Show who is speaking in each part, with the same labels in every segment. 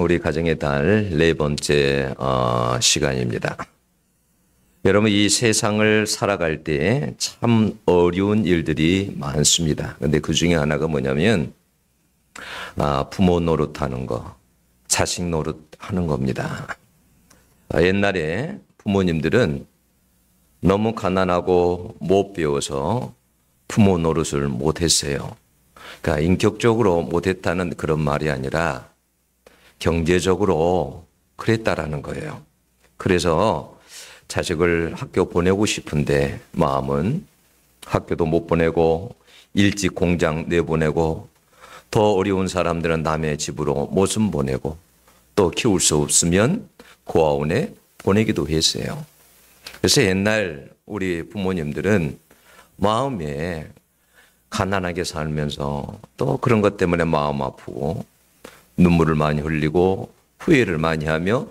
Speaker 1: 우리 가정의 달 네 번째 시간입니다. 여러분, 이 세상을 살아갈 때 참 어려운 일들이 많습니다. 근데 그 중에 하나가 뭐냐면 부모 노릇하는 거, 자식 노릇하는 겁니다. 옛날에 부모님들은 너무 가난하고 못 배워서 부모 노릇을 못했어요. 그러니까 인격적으로 못했다는 그런 말이 아니라 경제적으로 그랬다라는 거예요. 그래서 자식을 학교 보내고 싶은데 마음은 학교도 못 보내고 일찍 공장 내보내고 더 어려운 사람들은 남의 집으로 모순 보내고 또 키울 수 없으면 고아원에 보내기도 했어요. 그래서 옛날 우리 부모님들은 마음에 가난하게 살면서 또 그런 것 때문에 마음 아프고 눈물을 많이 흘리고 후회를 많이 하며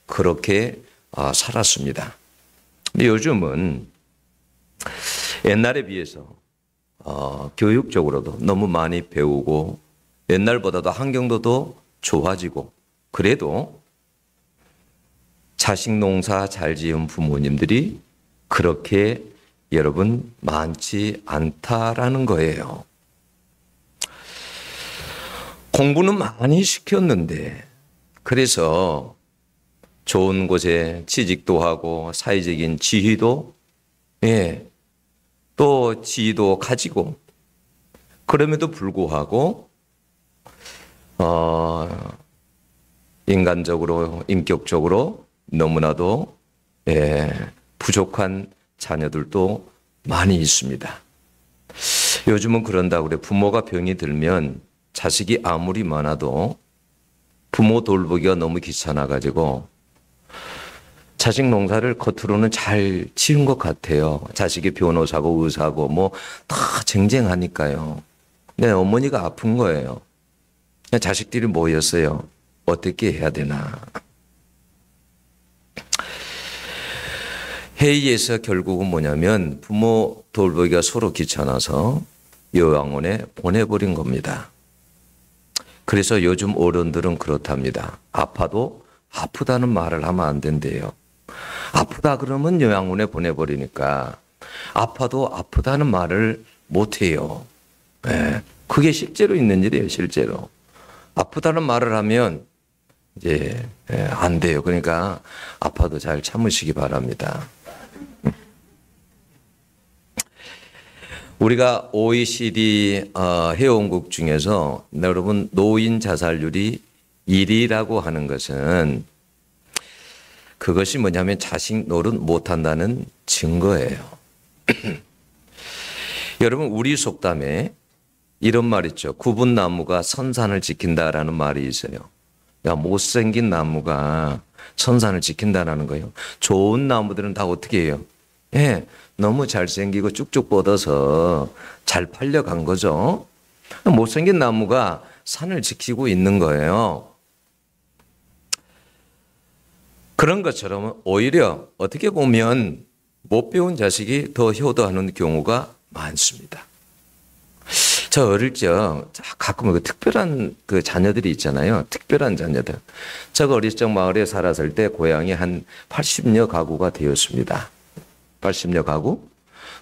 Speaker 1: 그렇게 살았습니다. 근데 요즘은 옛날에 비해서 교육적으로도 너무 많이 배우고 옛날보다도 환경도 더 좋아지고 그래도 자식 농사 잘 지은 부모님들이 그렇게 여러분 많지 않다라는 거예요. 공부는 많이 시켰는데 그래서 좋은 곳에 취직도 하고 사회적인 지위도 또 지위도 가지고 그럼에도 불구하고 인간적으로 인격적으로 너무나도 부족한 자녀들도 많이 있습니다. 요즘은 그런다고 그래. 부모가 병이 들면 자식이 아무리 많아도 부모 돌보기가 너무 귀찮아가지고 자식 농사를 겉으로는 잘 지은 것 같아요. 자식이 변호사고 의사고 뭐 다 쟁쟁하니까요. 근데 어머니가 아픈 거예요. 자식들이 모였어요. 어떻게 해야 되나. 회의에서 결국은 뭐냐면 부모 돌보기가 서로 귀찮아서 요양원에 보내버린 겁니다. 그래서 요즘 어른들은 그렇답니다. 아파도 아프다는 말을 하면 안 된대요. 아프다 그러면 요양원에 보내버리니까 아파도 아프다는 말을 못해요. 그게 실제로 있는 일이에요. 실제로. 아프다는 말을 하면 이제 안 돼요. 그러니까 아파도 잘 참으시기 바랍니다. 우리가 OECD 회원국 중에서 여러분 노인 자살률이 1위라고 하는 것은 그것이 뭐냐면 자식 노릇 못한다는 증거예요. 여러분 우리 속담에 이런 말 있죠. 굽은 나무가 선산을 지킨다라는 말이 있어요. 그러니까 못생긴 나무가 선산을 지킨다라는 거예요. 좋은 나무들은 다 어떻게 해요? 너무 잘생기고 쭉쭉 뻗어서 잘 팔려간 거죠. 못생긴 나무가 산을 지키고 있는 거예요. 그런 것처럼 오히려 어떻게 보면 못 배운 자식이 더 효도하는 경우가 많습니다. 저 어릴 적 가끔 그 특별한 그 자녀들이 있잖아요. 특별한 자녀들. 제가 어릴 적 마을에 살았을 때 고향이 한 80여 가구가 되었습니다. 80여 가구?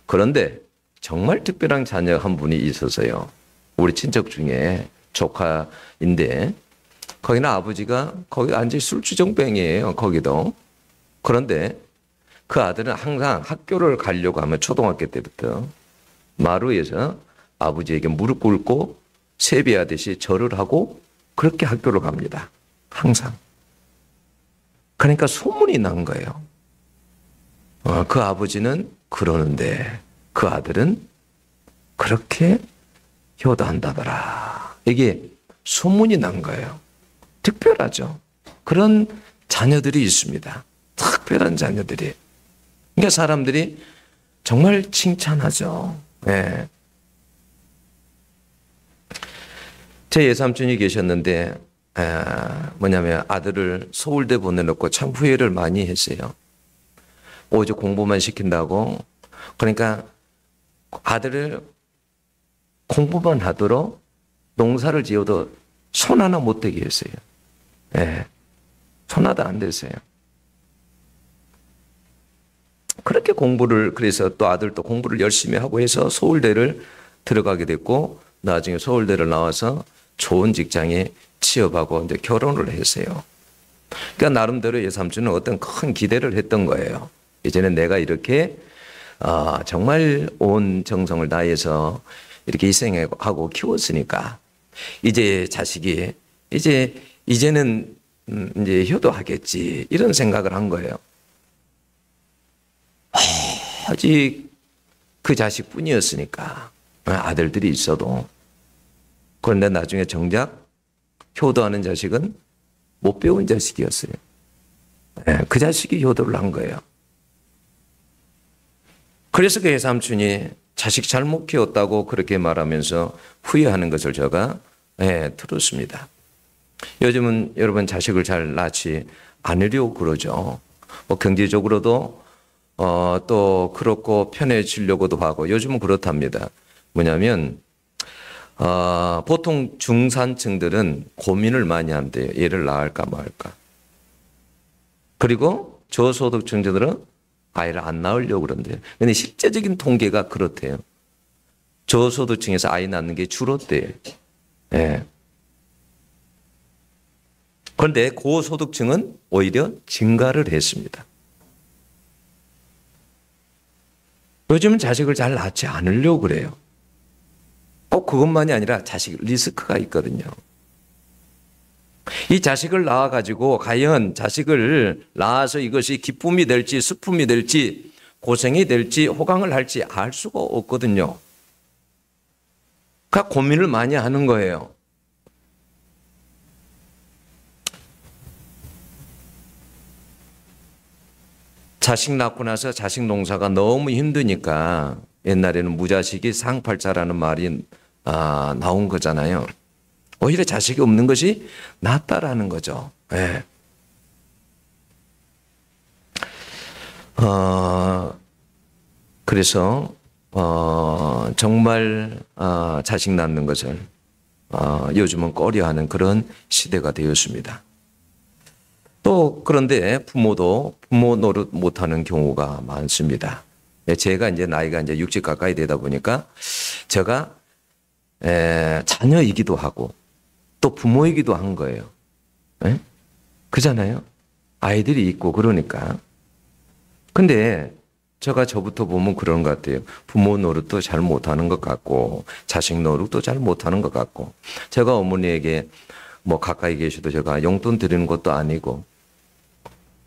Speaker 1: 그런데 정말 특별한 자녀 한 분이 있었어요. 우리 친척 중에 조카인데 거기는 아버지가 거기 완전히 술주정뱅이에요. 거기도. 그런데 그 아들은 항상 학교를 가려고 하면 초등학교 때부터 마루에서 아버지에게 무릎 꿇고 세배하듯이 절을 하고 그렇게 학교를 갑니다. 항상. 그러니까 소문이 난 거예요. 그 아버지는 그러는데 그 아들은 그렇게 효도한다더라. 이게 소문이 난 거예요. 특별하죠. 그런 자녀들이 있습니다. 특별한 자녀들이. 그러니까 사람들이 정말 칭찬하죠. 제 외삼촌이 계셨는데 뭐냐면 아들을 서울대 보내놓고 참 후회를 많이 했어요. 오직 공부만 시킨다고. 그러니까 아들을 공부만 하도록 농사를 지어도 손 하나 못 대게 했어요. 예. 손 하나 안 됐어요. 그렇게 공부를, 그래서 또 아들도 공부를 열심히 하고 해서 서울대를 들어가게 됐고, 나중에 서울대를 나와서 좋은 직장에 취업하고 이제 결혼을 했어요. 그러니까 나름대로 외삼촌은 어떤 큰 기대를 했던 거예요. 이제는 내가 이렇게 정말 온 정성을 다해서 이렇게 희생하고 키웠으니까 이제 자식이 이제는 이제 효도하겠지, 이런 생각을 한 거예요. 아직 그 자식뿐이었으니까, 아들들이 있어도. 그런데 나중에 정작 효도하는 자식은 못 배운 자식이었어요. 그 자식이 효도를 한 거예요. 그래서 그 외삼촌이 자식 잘못 키웠다고 그렇게 말하면서 후회하는 것을 제가 들었습니다. 요즘은 여러분 자식을 잘 낳지 않으려고 그러죠. 뭐 경제적으로도 또 그렇고 편해지려고도 하고, 요즘은 그렇답니다. 뭐냐면 보통 중산층들은 고민을 많이 한대요. 얘를 낳을까 말까. 그리고 저소득층들은 아이를 안 낳으려고 그런대요. 근데 실제적인 통계가 그렇대요. 저소득층에서 아이 낳는 게 줄었대요. 예. 그런데 고소득층은 오히려 증가를 했습니다. 요즘은 자식을 잘 낳지 않으려고 그래요. 꼭 그것만이 아니라 자식 리스크가 있거든요. 이 자식을 낳아가지고 과연 자식을 낳아서 이것이 기쁨이 될지 슬픔이 될지 고생이 될지 호강을 할지 알 수가 없거든요. 그러니까 고민을 많이 하는 거예요. 자식 낳고 나서 자식 농사가 너무 힘드니까 옛날에는 무자식이 상팔자라는 말이 나온 거잖아요. 오히려 자식이 없는 것이 낫다라는 거죠. 네. 그래서 정말 자식 낳는 것을 요즘은 꺼려하는 그런 시대가 되었습니다. 또 그런데 부모도 부모 노릇 못하는 경우가 많습니다. 제가 이제 나이가 이제 60 가까이 되다 보니까 제가 자녀이기도 하고 또 부모이기도 한 거예요. 에? 그잖아요. 아이들이 있고 그러니까. 근데 제가 저부터 보면 그런 것 같아요. 부모 노릇도 잘 못하는 것 같고 자식 노릇도 잘 못하는 것 같고, 제가 어머니에게 뭐 가까이 계셔도 제가 용돈 드리는 것도 아니고,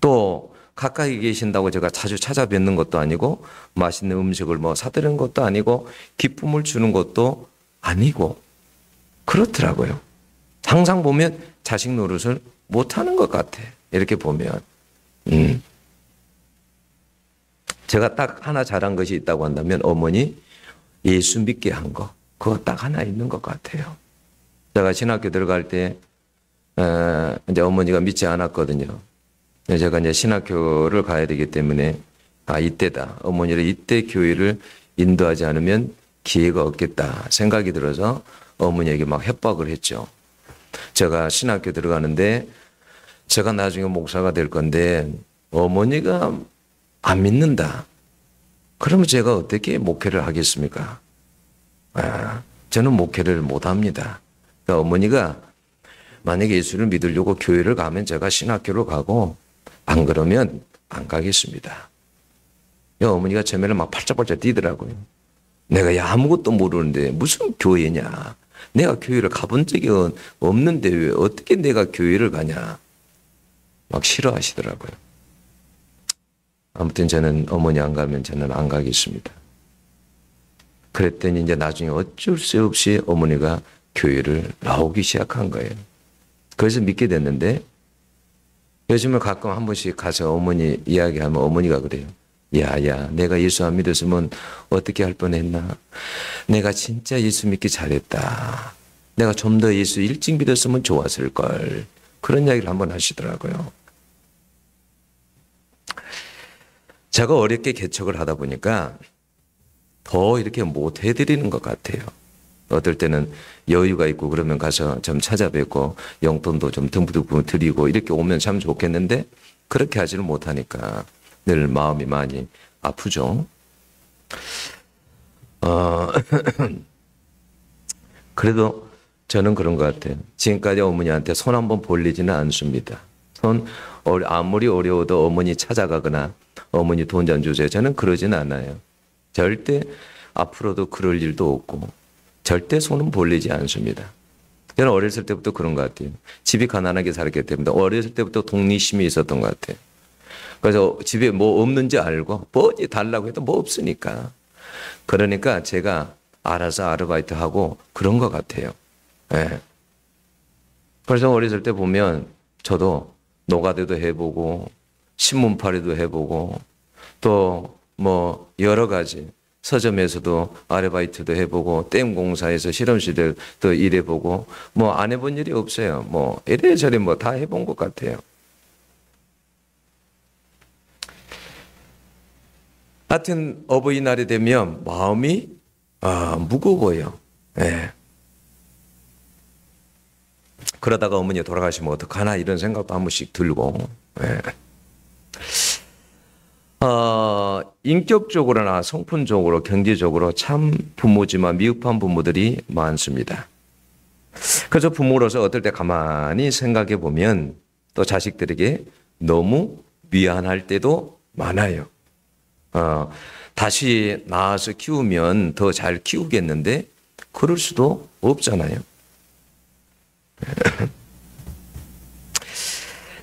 Speaker 1: 또 가까이 계신다고 제가 자주 찾아뵙는 것도 아니고, 맛있는 음식을 뭐 사드리는 것도 아니고, 기쁨을 주는 것도 아니고 그렇더라고요. 항상 보면 자식 노릇을 못하는 것 같아. 이렇게 보면 제가 딱 하나 잘한 것이 있다고 한다면 어머니 예수 믿게 한 거, 그거 딱 하나 있는 것 같아요. 제가 신학교 들어갈 때 이제 어머니가 믿지 않았거든요. 제가 이제 신학교를 가야 되기 때문에 이때다, 어머니를 이때 교회를 인도하지 않으면 기회가 없겠다 생각이 들어서 어머니에게 막 협박을 했죠. 제가 신학교 들어가는데 제가 나중에 목사가 될 건데 어머니가 안 믿는다. 그러면 제가 어떻게 목회를 하겠습니까? 저는 목회를 못합니다. 그러니까 어머니가 만약에 예수를 믿으려고 교회를 가면 제가 신학교로 가고, 안 그러면 안 가겠습니다. 어머니가 처음에는 막 팔짝팔짝 뛰더라고요. 내가 아무것도 모르는데 무슨 교회냐. 내가 교회를 가본 적이 없는데 왜 어떻게 내가 교회를 가냐. 막 싫어하시더라고요. 아무튼 저는 어머니 안 가면 저는 안 가겠습니다. 그랬더니 이제 나중에 어쩔 수 없이 어머니가 교회를 나오기 시작한 거예요. 그래서 믿게 됐는데, 요즘에 가끔 한 번씩 가서 어머니 이야기하면 어머니가 그래요. 야, 내가 예수 안 믿었으면 어떻게 할 뻔했나. 내가 진짜 예수 믿기 잘했다. 내가 좀 더 예수 일찍 믿었으면 좋았을 걸. 그런 이야기를 한번 하시더라고요. 제가 어렵게 개척을 하다 보니까 더 이렇게 못 해드리는 것 같아요. 어떨 때는 여유가 있고 그러면 가서 좀 찾아뵙고 용돈도 좀 듬뿍 드리고 이렇게 오면 참 좋겠는데 그렇게 하지를 못하니까 늘 마음이 많이 아프죠. 그래도 저는 그런 것 같아요. 지금까지 어머니한테 손 한번 벌리지는 않습니다. 아무리 어려워도 어머니 찾아가거나 어머니 돈 좀 주세요. 저는 그러진 않아요. 절대 앞으로도 그럴 일도 없고 절대 손은 벌리지 않습니다. 저는 어렸을 때부터 그런 것 같아요. 집이 가난하게 살았기 때문에 어렸을 때부터 독립심이 있었던 것 같아요. 그래서 집에 뭐 없는지 알고 뻔히 달라고 해도 뭐 없으니까. 그러니까 제가 알아서 아르바이트하고 그런 것 같아요. 예. 그래서 어렸을 때 보면 저도 노가대도 해보고 신문팔이도 해보고 또 뭐 여러 가지 서점에서도 아르바이트도 해보고 댐 공사에서 실험실도 일해보고 뭐 안 해본 일이 없어요. 뭐 이래저래 뭐 다 해본 것 같아요. 하여튼 어버이날이 되면 마음이 무거워요. 예. 그러다가 어머니 돌아가시면 어떡하나 이런 생각도 한 번씩 들고. 예. 인격적으로나 성품적으로 경제적으로 참 부모지만 미흡한 부모들이 많습니다. 그래서 부모로서 어떨 때 가만히 생각해 보면 또 자식들에게 너무 미안할 때도 많아요. 다시 낳아서 키우면 더 잘 키우겠는데 그럴 수도 없잖아요.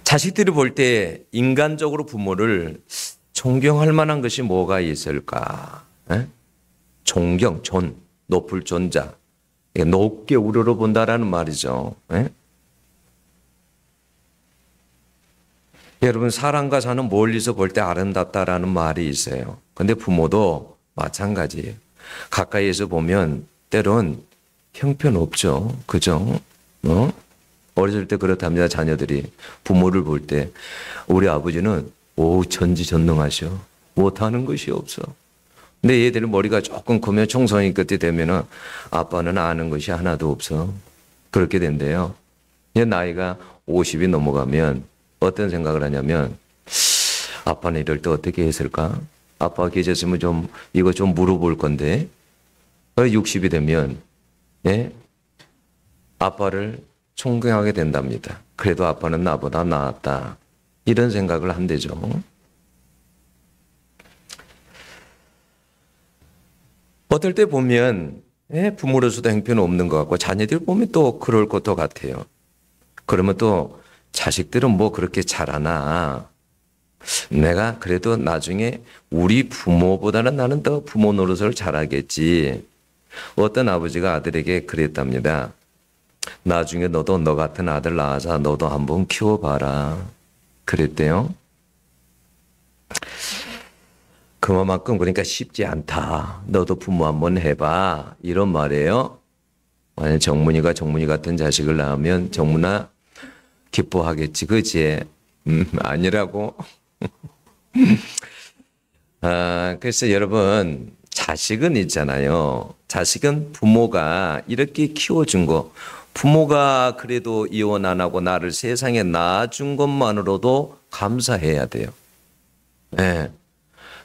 Speaker 1: 자식들이 볼 때 인간적으로 부모를 존경할 만한 것이 뭐가 있을까? 에? 존경, 높을 존자. 높게 우러러 본다라는 말이죠. 에? 여러분 사람과 사는 멀리서 볼 때 아름답다라는 말이 있어요. 근데 부모도 마찬가지예요. 가까이에서 보면 때론 형편없죠. 그죠? 어렸을 때 그렇답니다. 자녀들이 부모를 볼 때 우리 아버지는 전지전능하셔. 못하는 것이 없어. 근데 얘들은 머리가 조금 크면 청소년 끝이 되면은 아빠는 아는 것이 하나도 없어. 그렇게 된대요. 나이가 50이 넘어가면 어떤 생각을 하냐면 아빠는 이럴 때 어떻게 했을까? 아빠가 계셨으면 이거 좀 물어볼 건데 60이 되면 아빠를 존경하게 된답니다. 그래도 아빠는 나보다 낫다. 이런 생각을 한대죠. 어떨 때 보면 부모로서도 형편은 없는 것 같고 자녀들 보면 또 그럴 것도 같아요. 그러면 또 자식들은 뭐 그렇게 잘하나. 내가 그래도 나중에 우리 부모보다는 나는 더 부모 노릇을 잘하겠지. 어떤 아버지가 아들에게 그랬답니다. 나중에 너도 너 같은 아들 낳아서 너도 한번 키워봐라. 그랬대요. 그만큼 그러니까 쉽지 않다. 너도 부모 한번 해봐. 이런 말이에요. 만약 정문이 같은 자식을 낳으면 정문아 기뻐하겠지. 그치? 아니라고. 그래서 여러분 자식은 있잖아요. 자식은 부모가 이렇게 키워준 거 부모가 그래도 이혼 안 하고 나를 세상에 낳아준 것만으로도 감사해야 돼요. 네.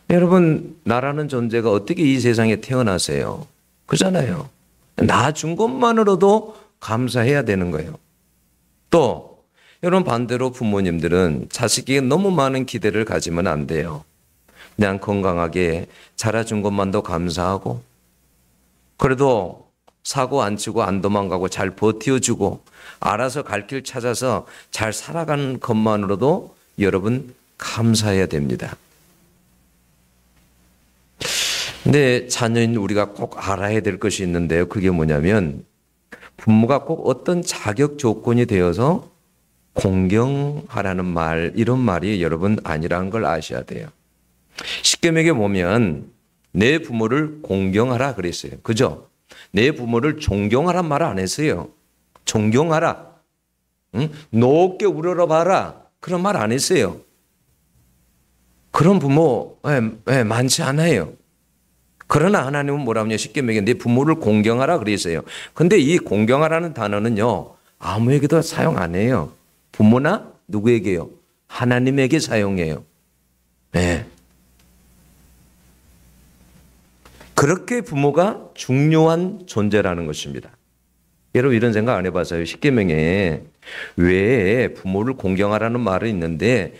Speaker 1: 여러분 나라는 존재가 어떻게 이 세상에 태어나세요? 그잖아요. 낳아준 것만으로도 감사해야 되는 거예요. 또 여러분 반대로 부모님들은 자식에게 너무 많은 기대를 가지면 안 돼요. 그냥 건강하게 자라준 것만도 감사하고 그래도 사고 안 치고 안 도망가고 잘 버텨주고 알아서 갈 길 찾아서 잘 살아가는 것만으로도 여러분 감사해야 됩니다. 근데 자녀인 우리가 꼭 알아야 될 것이 있는데요. 그게 뭐냐면 부모가 꼭 어떤 자격 조건이 되어서 공경하라는 말 이런 말이 여러분 아니라는 걸 아셔야 돼요. 십계명에 보면 내 부모를 공경하라 그랬어요. 그죠? 내 부모를 존경하란 말 안 했어요. 존경하라. 응? 높게 우러러 봐라. 그런 말 안 했어요. 그런 부모 많지 않아요. 그러나 하나님은 뭐라고요? 십계명에 네 부모를 공경하라 그랬어요. 근데 이 공경하라는 단어는요, 아무에게도 사용 안 해요. 부모나 누구에게요? 하나님에게 사용해요. 네. 그렇게 부모가 중요한 존재라는 것입니다. 여러분 이런 생각 안 해봤어요? 십계명에 왜 부모를 공경하라는 말이 있는데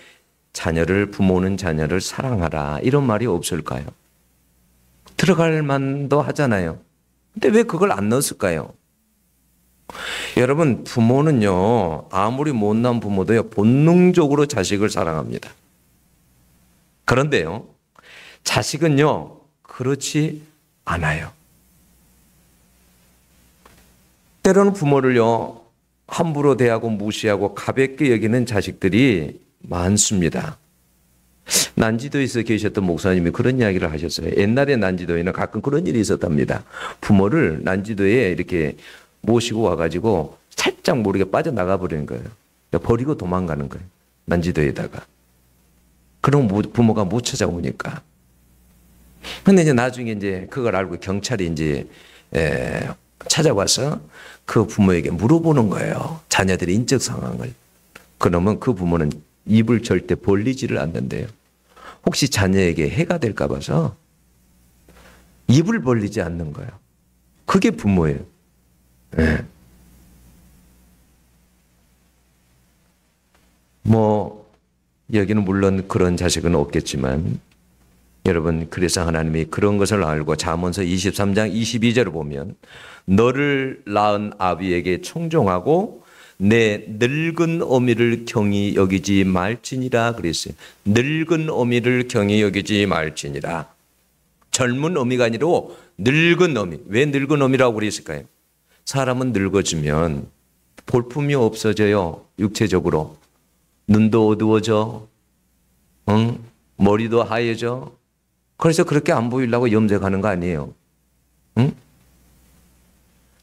Speaker 1: 부모는 자녀를 사랑하라 이런 말이 없을까요? 들어갈 만도 하잖아요. 근데 왜 그걸 안 넣었을까요? 여러분 부모는요, 아무리 못난 부모도요, 본능적으로 자식을 사랑합니다. 그런데요, 자식은요, 그렇지 않아요. 때로는 부모를요, 함부로 대하고 무시하고 가볍게 여기는 자식들이 많습니다. 난지도에서 계셨던 목사님이 그런 이야기를 하셨어요. 옛날에 난지도에는 가끔 그런 일이 있었답니다. 부모를 난지도에 이렇게 모시고 와가지고 살짝 모르게 빠져나가 버리는 거예요. 버리고 도망가는 거예요. 난지도에다가. 그럼 부모가 못 찾아오니까. 근데 이제 나중에 이제 그걸 알고 경찰이 이제 찾아와서 그 부모에게 물어보는 거예요. 자녀들의 인적 상황을. 그러면 그 부모는 입을 절대 벌리지를 않는데요. 혹시 자녀에게 해가 될까 봐서 입을 벌리지 않는 거예요. 그게 부모예요. 네. 여기는 물론 그런 자식은 없겠지만 여러분, 그래서 하나님이 그런 것을 알고 잠언서 23장 22절을 보면 너를 낳은 아비에게 청종하고 내 늙은 어미를 경히 여기지 말지니라 그랬어요. 늙은 어미를 경히 여기지 말지니라. 젊은 어미가 아니라 늙은 어미. 왜 늙은 어미라고 그랬을까요? 사람은 늙어지면 볼품이 없어져요. 육체적으로. 눈도 어두워져. 머리도 하얘져. 그래서 그렇게 안 보이려고 염색하는 거 아니에요. 응?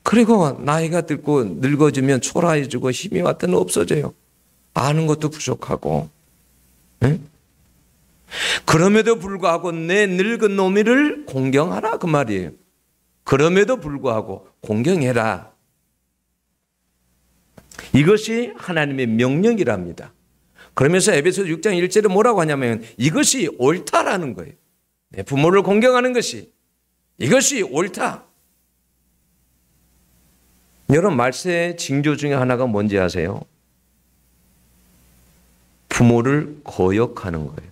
Speaker 1: 그리고 나이가 들고 늙어지면 초라해지고 힘이 왔더니 없어져요. 아는 것도 부족하고. 응? 그럼에도 불구하고 내 늙은 놈이를 공경하라 그 말이에요. 그럼에도 불구하고 공경해라. 이것이 하나님의 명령이랍니다. 그러면서 에베소서 6장 1절에 뭐라고 하냐면 이것이 옳다라는 거예요. 내 부모를 공경하는 것이 이것이 옳다. 여러분 말세의 징조 중에 하나가 뭔지 아세요? 부모를 거역하는 거예요.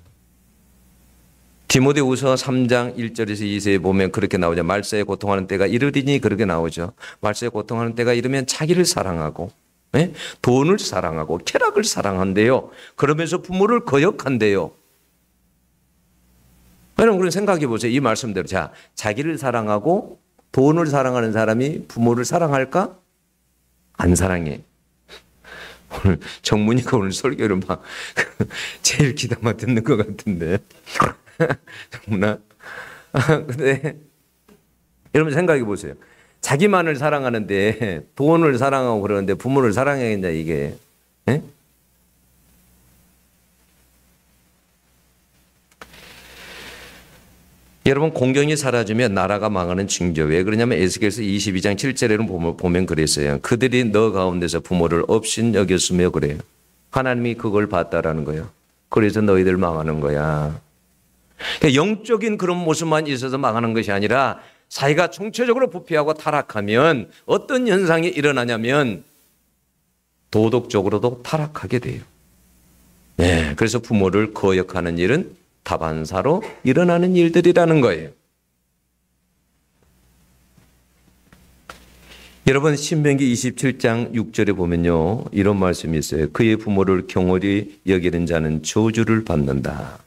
Speaker 1: 디모데후서 3장 1절에서 2절에 보면 그렇게 나오죠. 말세에 고통하는 때가 이르리니 그렇게 나오죠. 말세에 고통하는 때가 이르면 자기를 사랑하고 돈을 사랑하고 쾌락을 사랑한대요. 그러면서 부모를 거역한대요. 여러분 그럼 생각해 보세요. 이 말씀대로 자기를 사랑하고 돈을 사랑하는 사람이 부모를 사랑할까? 안 사랑해. 오늘 정문이가 오늘 설교를 막 제일 기다마 듣는 것 같은데. 정문아. 근데 여러분 생각해 보세요. 자기만을 사랑하는데 돈을 사랑하고 그러는데 부모를 사랑해야겠냐 이게. 에? 여러분 공경이 사라지면 나라가 망하는 징조. 왜 그러냐면 에스겔서 22장 7절에는 보면 그랬어요. 그들이 너 가운데서 부모를 없인 여겼으며 그래요. 하나님이 그걸 봤다라는 거예요. 그래서 너희들 망하는 거야. 그러니까 영적인 그런 모습만 있어서 망하는 것이 아니라 사회가 총체적으로 부패하고 타락하면 어떤 현상이 일어나냐면 도덕적으로도 타락하게 돼요. 네, 그래서 부모를 거역하는 일은 다반사로 일어나는 일들이라는 거예요. 여러분 신명기 27장 6절에 보면요. 이런 말씀이 있어요. 그의 부모를 경홀히 여기는 자는 저주를 받는다.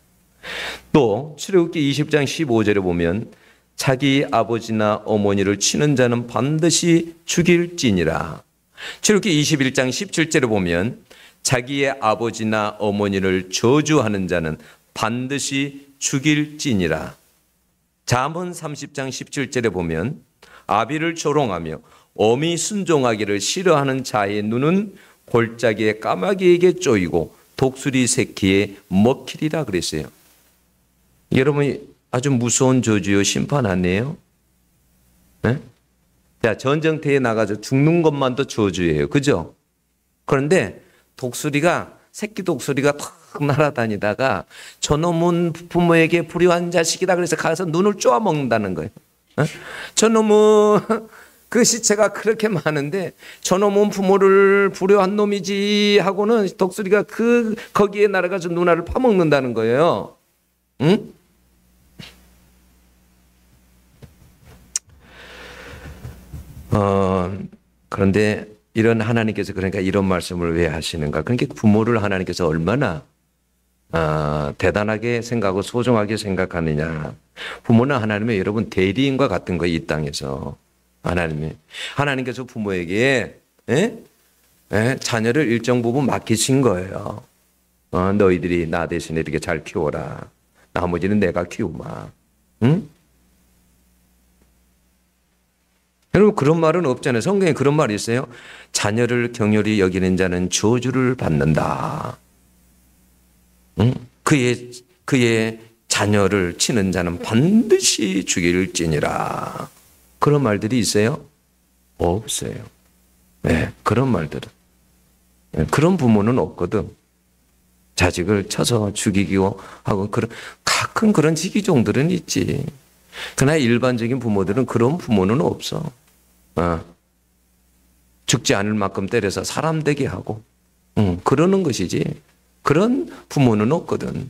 Speaker 1: 또 출애굽기 20장 15절에 보면 자기 아버지나 어머니를 치는 자는 반드시 죽일지니라. 출애굽기 21장 17절에 보면 자기의 아버지나 어머니를 저주하는 자는 반드시 죽일지니라. 잠언 30장 17절에 보면 아비를 조롱하며 어미 순종하기를 싫어하는 자의 눈은 골짜기에 까마귀에게 쪼이고 독수리 새끼에 먹히리라 그랬어요. 여러분 아주 무서운 저주요 심판 아니에요? 네? 자, 전쟁터에 나가서 죽는 것만도 저주예요. 그죠? 그런데 독수리가, 새끼 독수리가 탁 날아다니다가 저놈은 부모에게 불효한 자식이다 그래서 가서 눈을 쪼아 먹는다는 거예요. 저놈은 그 시체가 그렇게 많은데 저놈은 부모를 불효한 놈이지 하고는 독수리가 거기에 날아가서 누나를 파먹는다는 거예요. 응? 그런데 이런 하나님께서 그러니까 이런 말씀을 왜 하시는가? 그러니까 부모를 하나님께서 얼마나 대단하게 생각하고 소중하게 생각하느냐. 부모는 하나님의 여러분 대리인과 같은 거예요. 이 땅에서. 하나님께서 부모에게 자녀를 일정 부분 맡기신 거예요. 너희들이 나 대신에 이렇게 잘 키워라. 나머지는 내가 키우마. 응? 여러분 그런 말은 없잖아요. 성경에 그런 말이 있어요. 자녀를 경휼히 여기는 자는 저주를 받는다. 응? 그의 자녀를 치는 자는 반드시 죽일지니라. 그런 말들이 있어요? 없어요. 네, 그런 말들은. 네, 그런 부모는 없거든. 자식을 쳐서 죽이기고 하고 가끔 그런 지기종들은 있지. 그러나 일반적인 부모들은 그런 부모는 없어. 죽지 않을 만큼 때려서 사람 되게 하고 그러는 것이지 그런 부모는 없거든.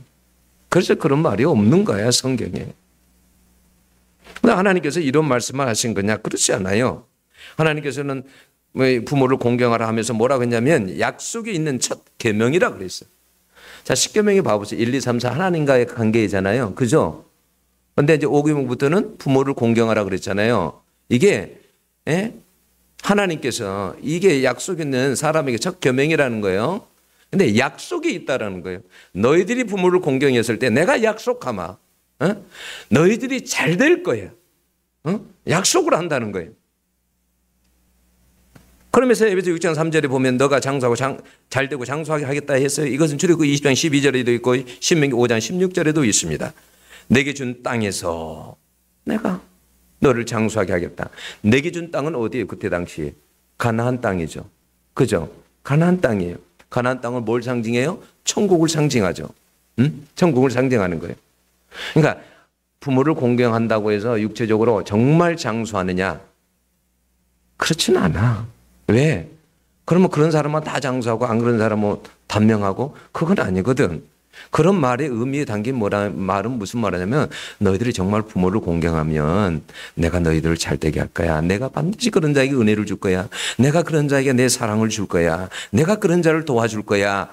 Speaker 1: 그래서 그런 말이 없는 거야 성경에. 근데 하나님께서 이런 말씀을 하신 거냐? 그렇지 않아요. 하나님께서는 부모를 공경하라 하면서 뭐라고 했냐면 약속이 있는 첫 계명이라 그랬어요. 자, 10계명이 봐보세요. 1, 2, 3, 4 하나님과의 관계이잖아요. 그죠? 그런데 이제 5계명부터는 부모를 공경하라 그랬잖아요. 이게 하나님께서 이게 약속 있는 사람에게 첫 계명이라는 거예요. 근데 약속이 있다라는 거예요. 너희들이 부모를 공경했을 때 내가 약속하마. 너희들이 잘 될 거야. 약속을 한다는 거예요. 그러면서 에베소 6장 3절에 보면 너가 장수하고 잘 되고 장수하게 하겠다 했어요. 이것은 출애굽기 20장 12절에도 있고 신명기 5장 16절에도 있습니다. 내게 준 땅에서 내가 너를 장수하게 하겠다. 내게 준 땅은 어디예요? 그때 당시에 가나안 땅이죠. 그죠? 가나안 땅이에요. 가나안 땅은 뭘 상징해요? 천국을 상징하죠. 천국을 상징하는 거예요. 그러니까 부모를 공경한다고 해서 육체적으로 정말 장수하느냐? 그렇지는 않아. 왜? 그러면 그런 사람은 다 장수하고 안 그런 사람은 단명하고 그건 아니거든. 그런 말의 의미에 담긴 말은 무슨 말이냐면 너희들이 정말 부모를 공경하면 내가 너희들을 잘되게 할 거야. 내가 반드시 그런 자에게 은혜를 줄 거야. 내가 그런 자에게 내 사랑을 줄 거야. 내가 그런 자를 도와줄 거야.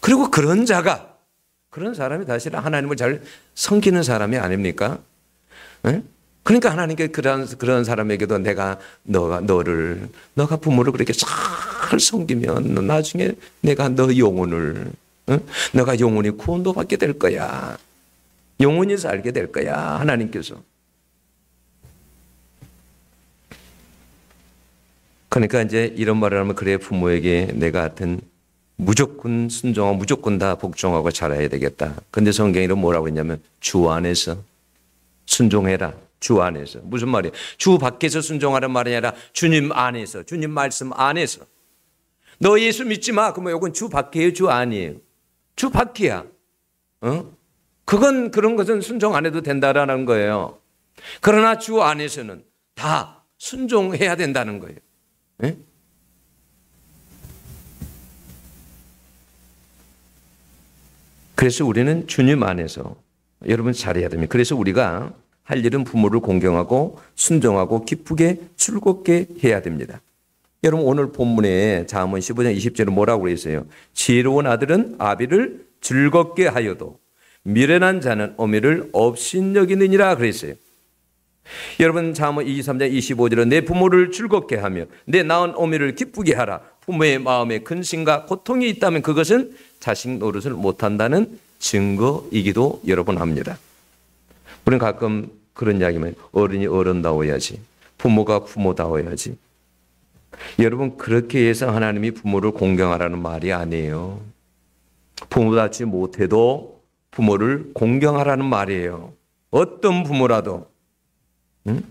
Speaker 1: 그리고 그런 사람이 사실 하나님을 잘 섬기는 사람이 아닙니까? 그러니까 하나님께 그런 사람에게도 너가 부모를 그렇게 잘 섬기면 나중에 내가 너 영혼을 너가 영원히 구원도 받게 될 거야. 영원히 살게 될 거야. 하나님께서. 그러니까 이제 이런 말을 하면 그래 부모에게 내가 하여튼 무조건 순종하고 무조건 다 복종하고 잘해야 되겠다. 근데 성경이 뭐라고 했냐면 주 안에서 순종해라. 주 안에서. 무슨 말이에요? 주 밖에서 순종하는 말이 아니라 주님 안에서. 주님 말씀 안에서. 너 예수 믿지 마. 그러면 이건 주 밖이에요? 주 안이에요? 주 밖이야. 그런 것은 순종 안 해도 된다라는 거예요. 그러나 주 안에서는 다 순종해야 된다는 거예요. 예? 그래서 우리는 주님 안에서 여러분 잘해야 됩니다. 그래서 우리가 할 일은 부모를 공경하고 순종하고 기쁘게 즐겁게 해야 됩니다. 여러분 오늘 본문에 잠언 15장 20절에 뭐라고 그랬어요? 지혜로운 아들은 아비를 즐겁게 하여도 미련한 자는 어미를 업신여기느니라 그랬어요. 여러분 잠언 23장 25절은 내 부모를 즐겁게 하며 내 낳은 어미를 기쁘게 하라. 부모의 마음에 근심과 고통이 있다면 그것은 자식 노릇을 못한다는 증거이기도 여러분 합니다. 우리는 가끔 그런 이야기만 어른이 어른다워야지. 부모가 부모다워야지. 여러분 그렇게 해서 하나님이 부모를 공경하라는 말이 아니에요. 부모답지 못해도 부모를 공경하라는 말이에요. 어떤 부모라도. 응?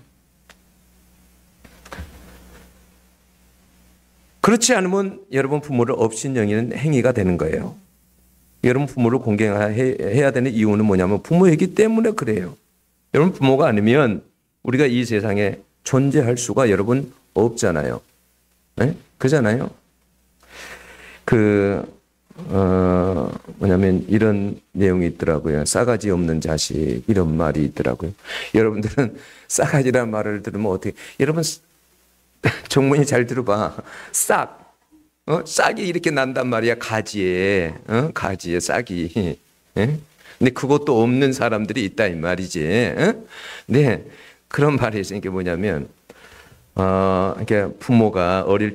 Speaker 1: 그렇지 않으면 여러분 부모를 업신여기는 행위가 되는 거예요. 여러분 부모를 공경해야 되는 이유는 뭐냐면 부모이기 때문에 그래요. 여러분 부모가 아니면 우리가 이 세상에 존재할 수가 여러분 없잖아요. 네? 그잖아요. 뭐냐면 이런 내용이 있더라고요. 싸가지 없는 자식 이런 말이 있더라고요. 여러분들은 싸가지라는 말을 들으면 어떻게 여러분 종문이 잘 들어봐. 싹이 이렇게 난단 말이야. 가지에 가지에 싹이. 예? 근데 그것도 없는 사람들이 있다 이 말이지. 네, 그런 말이 있으니까 뭐냐면 이렇게 부모가 어릴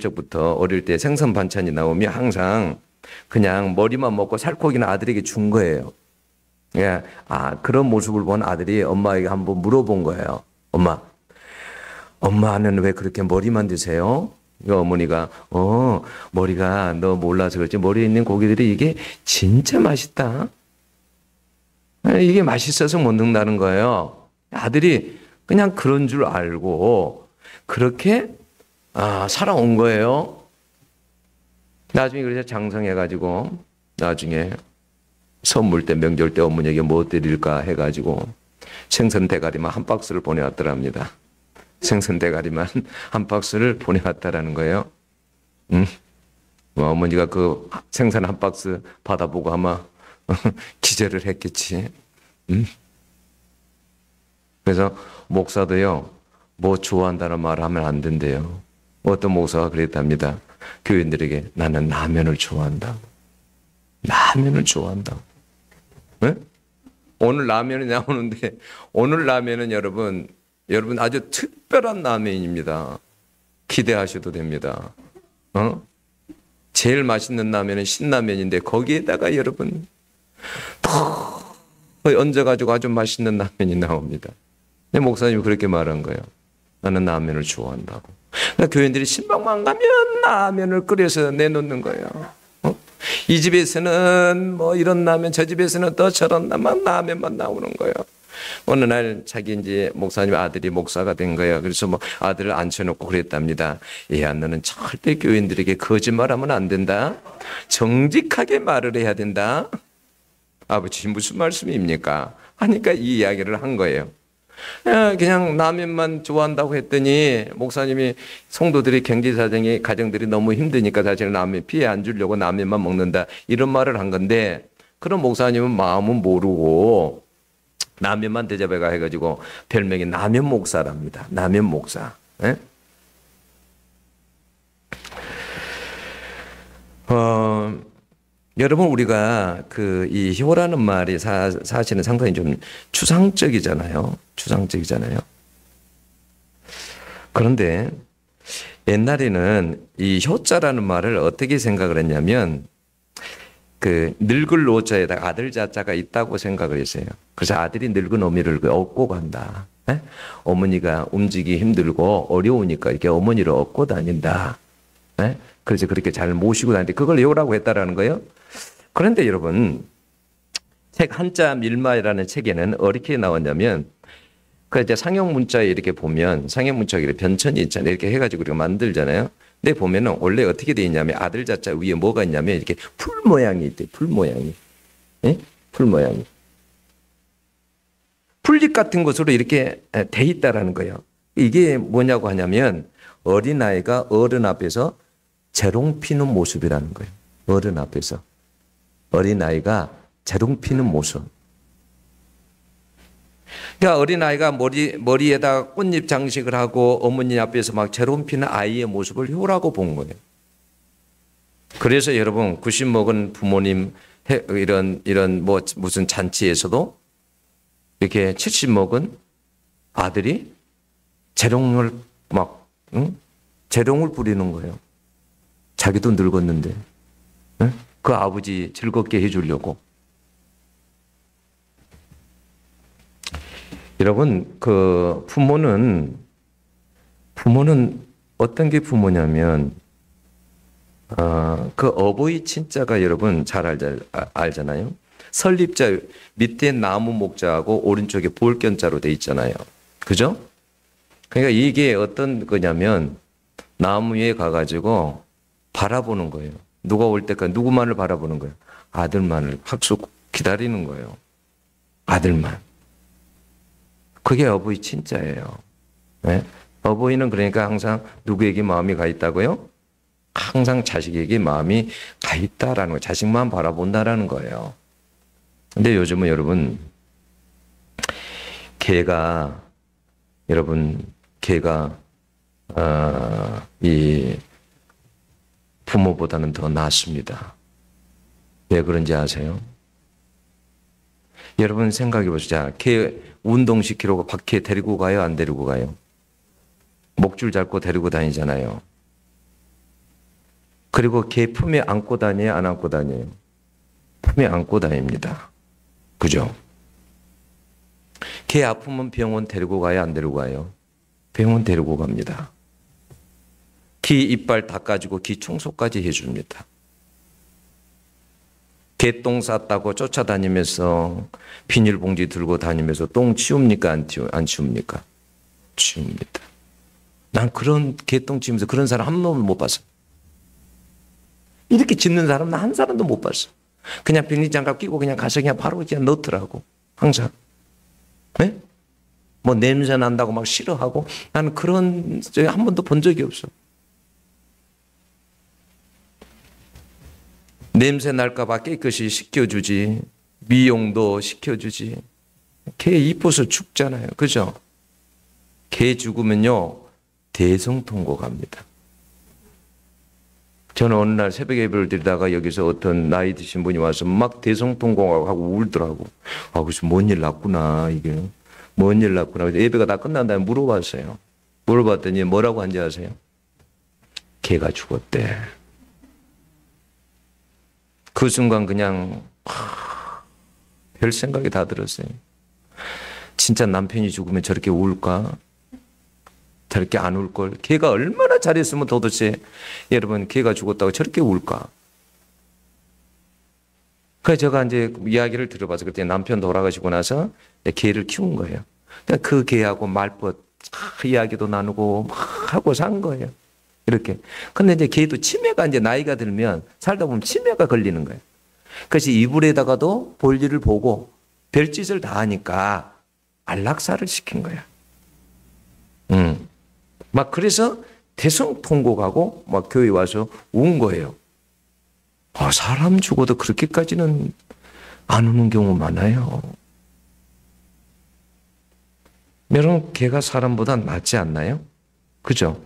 Speaker 1: 때 생선 반찬이 나오면 항상 그냥 머리만 먹고 살코기는 아들에게 준 거예요. 예, 그런 모습을 본 아들이 엄마에게 한번 물어본 거예요. 엄마는 왜 그렇게 머리만 드세요? 어머니가 머리가 너 몰라서 그렇지 머리에 있는 고기들이 이게 진짜 맛있다. 이게 맛있어서 먹는다는 거예요. 아들이 그냥 그런 줄 알고 그렇게 살아온 거예요. 나중에 그래서 장성해가지고 나중에 선물 때 명절 때 어머니에게 뭐 드릴까 해가지고 생선 대가리만 한 박스를 보내왔더랍니다. 생선 대가리만 한 박스를 보내왔다라는 거예요. 어머니가 그 생선 한 박스 받아보고 아마 기절을 했겠지. 그래서 목사도요, 뭐 좋아한다는 말을 하면 안 된대요. 어떤 목사가 그랬답니다. 교인들에게 나는 라면을 좋아한다. 라면을 좋아한다. 네? 오늘 라면이 나오는데 오늘 라면은 여러분 아주 특별한 라면입니다. 기대하셔도 됩니다. 제일 맛있는 라면은 신라면인데 거기에다가 여러분 더 얹어가지고 아주 맛있는 라면이 나옵니다. 근데 목사님이 그렇게 말한 거예요. 나는 라면을 좋아한다고. 그러니까 교인들이 신방만 가면 라면을 끓여서 내놓는 거예요. 이 집에서는 뭐 이런 라면, 저 집에서는 또 저런 라면만 나오는 거예요. 어느 날 자기 이제 목사님 아들이 목사가 된 거예요. 그래서 뭐 아들을 앉혀놓고 그랬답니다. 야, 너는 절대 교인들에게 거짓말하면 안 된다. 정직하게 말을 해야 된다. 아버지 무슨 말씀입니까? 하니까 이 이야기를 한 거예요. 그냥 라면만 좋아한다고 했더니 목사님이 성도들이 경제사정이 가정들이 너무 힘드니까 사실은 라면 피해 안 주려고 라면만 먹는다 이런 말을 한 건데 그런 목사님은 마음은 모르고 라면만 대접해가 해가지고 별명이 라면 목사랍니다. 라면 목사. 예? 여러분 우리가 이 효라는 말이 사실은 상당히 좀 추상적이잖아요. 그런데 옛날에는 이 효자라는 말을 어떻게 생각을 했냐면 늙을 노자에다가 아들 자자가 있다고 생각을 했어요. 그래서 아들이 늙은 어미를 업고 간다. 에? 어머니가 움직이기 힘들고 어려우니까 이렇게 어머니를 업고 다닌다. 에? 그래서 그렇게 잘 모시고 다니는데 그걸 효라고 했다라는 거예요. 그런데 여러분 책 한자 밀마이라는 책에는 어떻게 나왔냐면 이제 상형 문자에 이렇게 보면 상형 문자에 이렇게 변천이 있잖아요. 이렇게 해가지고 우리가 만들잖아요. 근데 보면은 원래 어떻게 돼 있냐면 아들 자자 위에 뭐가 있냐면 이렇게 풀 모양이 있대. 풀 모양이. 예? 풀 모양이. 풀잎 같은 것으로 이렇게 돼 있다라는 거예요. 이게 뭐냐고 하냐면 어린아이가 어른 앞에서 재롱 피는 모습이라는 거예요. 어른 앞에서. 어린아이가 재롱 피는 모습. 그러니까 어린아이가 머리에다가 꽃잎 장식을 하고 어머니 앞에서 막 재롱 피는 아이의 모습을 효라고 본 거예요. 그래서 여러분 90 먹은 부모님 이런 뭐 무슨 잔치에서도 이렇게 70 먹은 아들이 재롱을 재롱을 부리는 거예요. 자기도 늙었는데 그 아버지 즐겁게 해주려고. 여러분 부모는 어떤 게 부모냐면 어버이 친자가 여러분 잘 알잖아요. 설립자 밑에 나무 목자하고 오른쪽에 볼견자로 돼 있잖아요. 그죠? 그러니까 이게 어떤 거냐면 나무 위에 가가지고 바라보는 거예요. 누가 올 때까지 누구만을 바라보는 거예요. 아들만을 학수 기다리는 거예요. 아들만. 그게 어버이 친자예요. 네? 어버이는 그러니까 항상 누구에게 마음이 가 있다고요? 항상 자식에게 마음이 가 있다라는 거예요. 자식만 바라본다라는 거예요. 근데 요즘은 여러분, 개가 이 부모보다는 더 낫습니다. 왜 그런지 아세요? 여러분 생각해 보시죠. 개 운동시키려고 밖에 데리고 가요? 안 데리고 가요? 목줄 잡고 데리고 다니잖아요. 그리고 개 품에 안고 다녀요? 안 안고 다녀요? 품에 안고 다닙니다. 그죠? 개 아프면 병원 데리고 가요? 안 데리고 가요? 병원 데리고 갑니다. 귀 이빨 닦아주고 귀 청소까지 해줍니다. 개똥 쌌다고 쫓아다니면서 비닐봉지 들고 다니면서 똥 치웁니까? 안 치웁니까? 치웁니다. 난 그런 개똥 치우면서 그런 사람 한 놈도 못 봤어. 이렇게 짖는 사람 나 한 사람도 못 봤어. 그냥 비닐장갑 끼고 그냥 가서 그냥 바로 그냥 넣더라고. 항상. 네? 뭐 냄새 난다고 막 싫어하고 나는 그런 한 번도 본 적이 없어. 냄새 날까봐 깨끗이 씻겨주지. 미용도 시켜주지. 개 이뻐서 죽잖아요. 그죠? 개 죽으면요. 대성통곡 합니다. 저는 어느 날 새벽 예배를 드리다가 여기서 어떤 나이 드신 분이 와서 막 대성통곡하고 울더라고. 아, 그래서 뭔 일 났구나, 이게. 뭔 일 났구나. 그래서 예배가 다 끝난 다음에 물어봤어요. 물어봤더니 뭐라고 한지 아세요? 개가 죽었대. 그 순간 그냥 별 생각이 다 들었어요. 진짜 남편이 죽으면 저렇게 울까? 저렇게 안 울걸? 걔가 얼마나 잘했으면 도대체 여러분 걔가 죽었다고 저렇게 울까? 그래서 제가 이제 이야기를 들어봐서 그때 남편 돌아가시고 나서 개를 키운 거예요. 그러니까 그 개하고 말벗 이야기도 나누고 막 하고 산 거예요. 이렇게. 근데 이제 개도 치매가 이제 나이가 들면 살다 보면 치매가 걸리는 거예요. 그래서 이불에다가도 볼일을 보고 별짓을 다 하니까 안락사를 시킨 거야. 막 그래서 대성통곡하고 막 교회 와서 운 거예요. 아, 사람 죽어도 그렇게까지는 안 우는 경우 많아요. 여러분, 개가 사람보다 낫지 않나요? 그죠?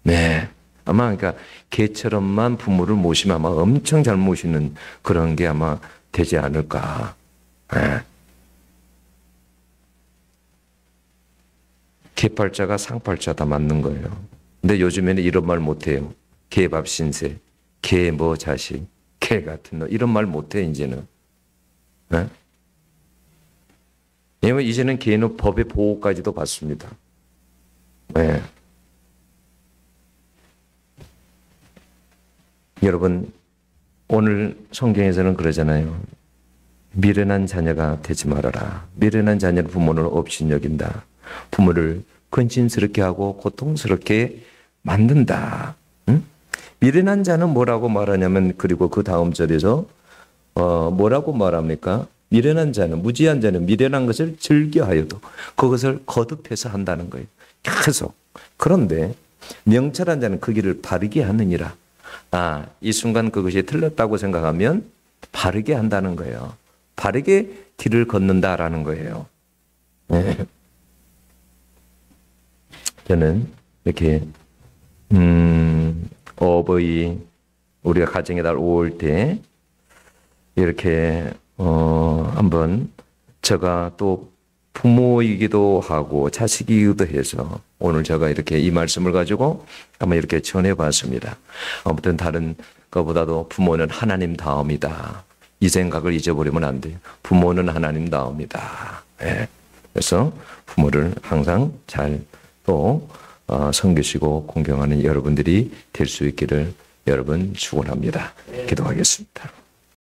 Speaker 1: 네. 아마 그러니까 개처럼만 부모를 모시면 아마 엄청 잘 모시는 그런 게 아마 되지 않을까. 네. 개팔자가 상팔자 다 맞는 거예요. 근데 요즘에는 이런 말 못해요. 개밥 신세, 개 뭐 자식, 개 같은 너 이런 말 못해 이제는. 네? 왜냐면 이제는 개는 법의 보호까지도 받습니다. 네. 여러분 오늘 성경에서는 그러잖아요. 미련한 자녀가 되지 말아라. 미련한 자녀는 부모를 업신여긴다. 부모를 근심스럽게 하고 고통스럽게 만든다. 응? 미련한 자는 뭐라고 말하냐면 그리고 그 다음 절에서 뭐라고 말합니까? 미련한 자는 무지한 자는 미련한 것을 즐겨하여도 그것을 거듭해서 한다는 거예요. 계속. 그런데 명철한 자는 그 길을 바르게 하느니라. 아, 이 순간 그것이 틀렸다고 생각하면 바르게 한다는 거예요. 바르게 길을 걷는다라는 거예요. 네. 저는 이렇게 어버이 우리가 가정의 달 5월 때 이렇게 한번 제가 또 부모이기도 하고 자식이기도 해서 오늘 제가 이렇게 이 말씀을 가지고 한번 이렇게 전해봤습니다. 아무튼 다른 것보다도 부모는 하나님 다음이다. 이 생각을 잊어버리면 안 돼요. 부모는 하나님 다음이다. 네. 그래서 부모를 항상 잘 또 섬기시고 공경하는 여러분들이 될 수 있기를 여러분 축원합니다. 기도하겠습니다.